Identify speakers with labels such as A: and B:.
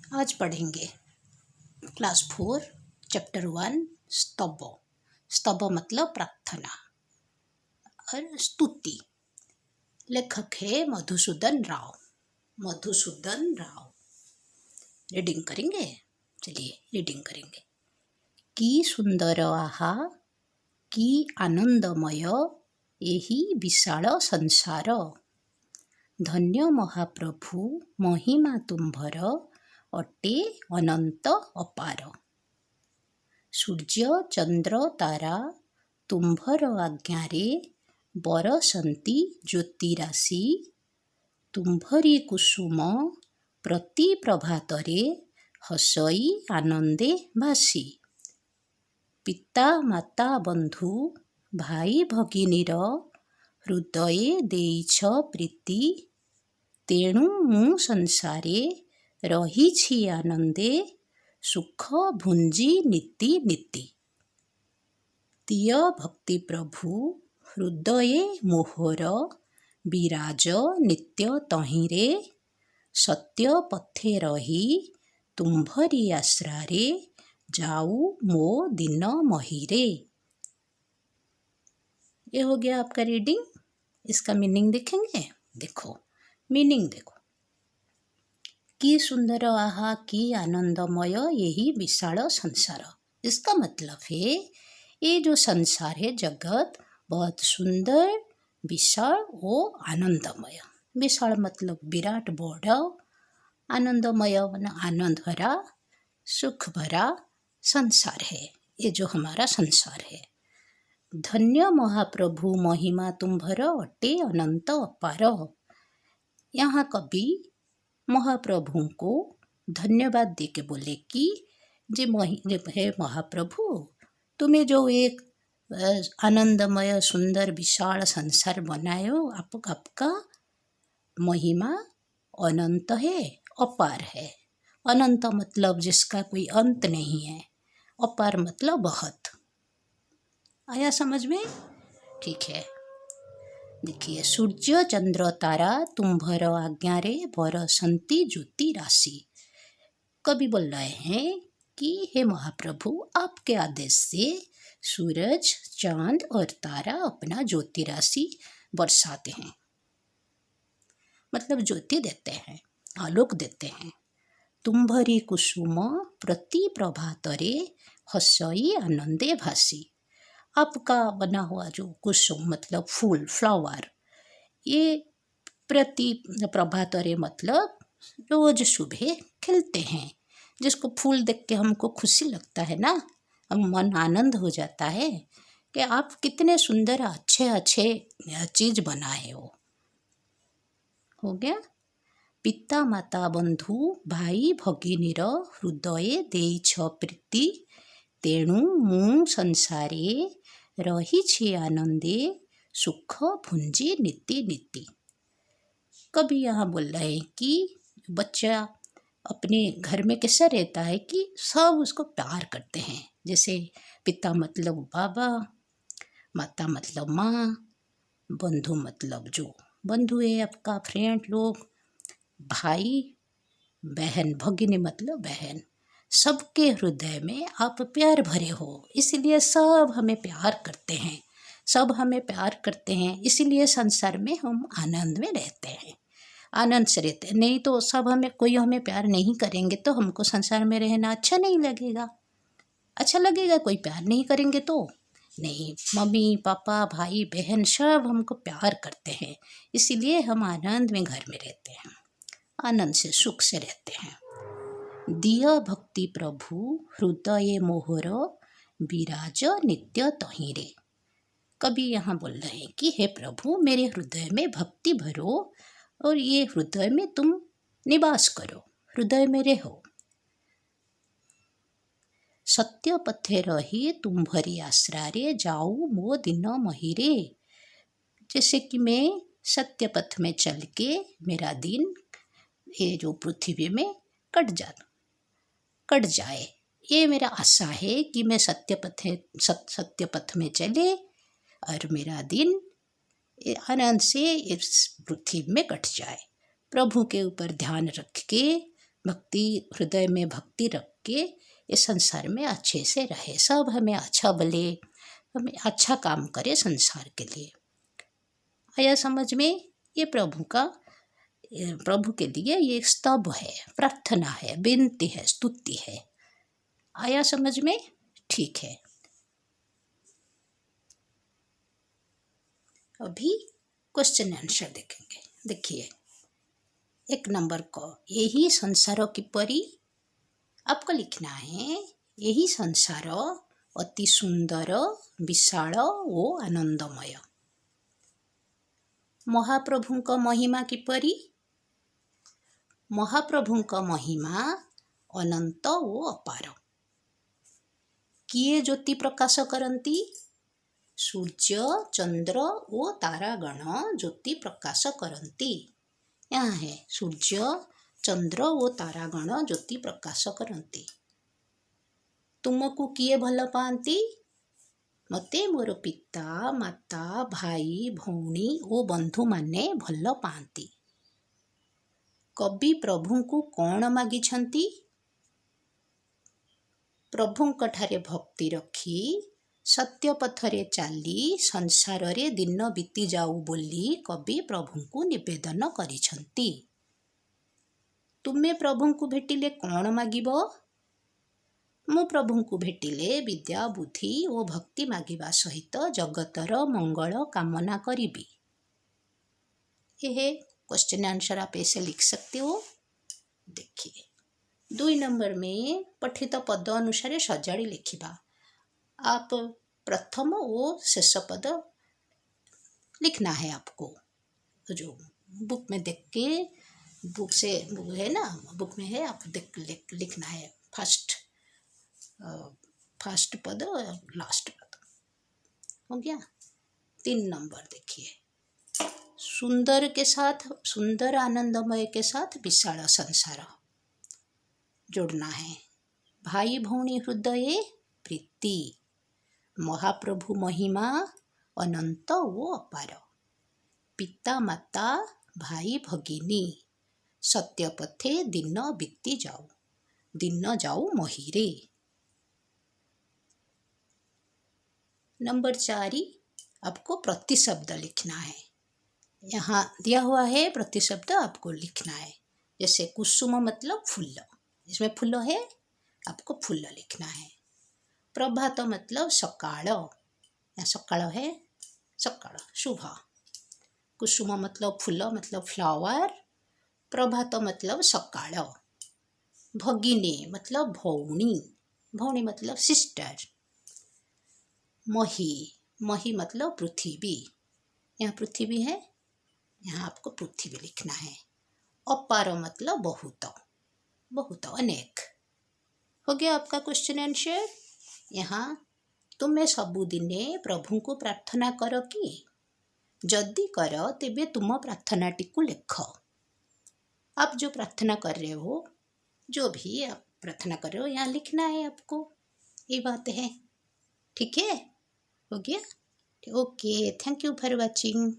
A: आज पढ़ेंगे class 4 chapter 1 स्तव। स्तव मतलब प्रार्थना और स्तुति। लेखक है मधुसूदन राव। मधुसूदन राव। रीडिंग करेंगे। चलिए रीडिंग करेंगे। की सुंदर आहा की आनंदमय यही विशाल संसार। धन्य महाप्रभु महिमा तुम्भर अटे अनंत अपार। सूर्य चंद्र तारा तुम्भर आज्ञारे बरसंती ज्योतिराशि। तुम्भरी कुसुम प्रति प्रभातरे हसई आनंदे भासी। पिता माता बंधु भाई भगिनीर हृदये देइछ प्रीति। तेणु मु संसारे रहिछि आनंदे सुख भुंजी नीति नीति। दिय भक्ति प्रभु हृदये मोहर विराज नित्य तहिरे। सत्य पथे रही तुम्भरी आश्रारे जाऊ मो दिन महिरे। ये हो गया आपका रीडिंग। इसका मीनिंग देखेंगे। देखो मीनिंग देखो। की सुंदर आहा की आनंदमय यही विशाल संसार। इसका मतलब है ये जो संसार है जगत बहुत सुंदर विशाल और आनंदमय। विशाल मतलब विराट बड़ा, आनंदमय आनंद भरा सुख भरा संसार है। ये जो हमारा संसार है। धन्य महाप्रभु महिमा तुम्भर अटे अनंत अपार। यहाँ कवि महाप्रभु को धन्यवाद दे के बोले कि जे हे महाप्रभु तुम्हें जो एक आनंदमय सुंदर विशाल संसार बनाए हो आपका महिमा अनंत है अपार है। अनंत मतलब जिसका कोई अंत नहीं है। अपार मतलब बहुत। आया समझ में? ठीक है। देखिए सूर्य चंद्र तारा तुम्भर आज्ञारे बरसंती ज्योतिराशि। कवि बोल रहे हैं कि हे महाप्रभु आपके आदेश से सूरज चांद और तारा अपना ज्योतिराशि बरसाते हैं। मतलब ज्योति देते हैं, आलोक देते हैं। तुम्भरी कुसुम प्रति प्रभातरे हसई आनंदे भासी। आपका बना हुआ जो कुसुम मतलब फूल फ्लावर, ये प्रति प्रभातरे मतलब रोज सुबह खिलते हैं। जिसको फूल देख के हमको खुशी लगता है ना, हम मन आनंद हो जाता है कि आप कितने सुंदर अच्छे अच्छे चीज बनाए हो गया। पिता माता बंधु भाई भगिनीर हृदये देइछ प्रीति। तेणु मु संसारे रहिछि आनंदे सुख भुंजी नीति नीति। कभी यहाँ बोल रहे हैं कि बच्चा अपने घर में कैसा रहता है कि सब उसको प्यार करते हैं। जैसे पिता मतलब बाबा, माता मतलब माँ, बंधु मतलब जो बंधु है आपका फ्रेंड लोग, भाई बहन भगिनी मतलब बहन। सबके हृदय में आप प्यार भरे हो, इसलिए सब हमें प्यार करते हैं। सब हमें प्यार करते हैं, इसलिए संसार में हम आनंद में रहते हैं, आनंद से रहते हैं। नहीं तो सब कोई हमें प्यार नहीं करेंगे तो हमको संसार में रहना अच्छा नहीं लगेगा। अच्छा लगेगा कोई प्यार नहीं करेंगे तो नहीं। मम्मी पापा भाई बहन सब हमको प्यार करते हैं, इसीलिए हम आनंद में घर में रहते हैं, आनंद से सुख से रहते हैं। दिय भक्ति प्रभु हृदय मोहर विराज नित्य तहिरे। कभी यहाँ बोल रहे हैं कि हे प्रभु मेरे हृदय में भक्ति भरो और ये हृदय में तुम निवास करो, हृदय में रहो। सत्य पथे रही तुम्भरी आश्रारे जाऊ मो दिन महिरे। जैसे कि मैं सत्य पथ में चल के मेरा दिन ये जो पृथ्वी में कट जाए, ये मेरा आशा है कि मैं सत्य पथ में चले और मेरा दिन आनंद से इस पृथ्वी में कट जाए। प्रभु के ऊपर ध्यान रख के भक्ति हृदय में भक्ति रख के इस संसार में अच्छे से रहे, सब हमें अच्छा बोले, हमें अच्छा काम करे संसार के लिए। आया समझ में? ये प्रभु के लिए ये स्तव है, प्रार्थना है, विनती है, स्तुति है। आया समझ में? ठीक है। अभी क्वेश्चन आंसर देखेंगे। देखिए 1 नंबर को, यही संसार किपरि, आपको लिखना है यही संसार अति सुंदर, विशाल और आनंदमय। महाप्रभुଙ୍କ महिमा किपरि? महाप्रभुଙ୍କ महिमा अनंत और अपार। किए ज्योति प्रकाश करती? सूर्य, चंद्र और तारागण ज्योति प्रकाश करती। यहाँ है सूर्य, चंद्र और तारागण ज्योति प्रकाश करती। तुमको किए भल पाती? मते मोर पिता, माता, भाई, भौणी और बंधु माने भल पाती। कवि प्रभु को कौन मागिछंती? प्रभुंक ठारे भक्ति रखी सत्य पथरे चाली संसार रे दिन बीती जाऊ बोली कवि प्रभु को निवेदन करिछंती। तुमे प्रभु को भेटिले कौन मागिब? मु प्रभु को भेटिले विद्या, बुद्धि और भक्ति मागिबा सहित जगतर मंगल कामना करिबी। यह क्वेश्चन आंसर आप ऐसे लिख सकते हो। देखिए 2 नंबर में पठित पद अनुसार सजाड़ी लिखिबा। आप प्रथम और शेष पद लिखना है आपको, जो बुक में देख के, बुक से है ना, बुक में है, आप लिखना है फर्स्ट पद और लास्ट पद। हो गया। 3 नंबर देखिए, सुंदर के साथ, सुंदर आनंदमय के साथ विशाल संसार जोड़ना है। भाई भौणी हृदय प्रीति, महाप्रभु महिमा अनंत वो अपार। पिता माता भाई भगिनी, सत्य पथे दिन बीती जाऊ, दिन जाऊ महिरे। नंबर 4 आपको प्रतिशब्द लिखना है। यहाँ दिया हुआ है प्रतिशब्द आपको लिखना है। जैसे कुसुम मतलब फूल, इसमें फूल है, आपको फूल लिखना है। प्रभात मतलब सकाळ, यहाँ सकाळ है, सकाळ शुभ। कुसुम मतलब फूल मतलब फ्लावर, प्रभात मतलब सकाळ। भगिनी मतलब भौणी, भौणी मतलब सिस्टर। मही, मही मतलब पृथ्वी, यहाँ पृथ्वी है, यहाँ आपको पृथ्वी लिखना है। अपार मतलब बहुत, बहुत अनेक। हो गया आपका क्वेश्चन आंसर। यहाँ तुमे सबुदिने प्रभु को प्रार्थना कर कि? जदि कर तेबे तुम प्रार्थनाटी को लिख। आप जो प्रार्थना कर रहे हो, जो भी आप प्रार्थना कर रहे हो, यहाँ लिखना है आपको। ये बात है, ठीक है? हो गया। Okay, thank you for watching.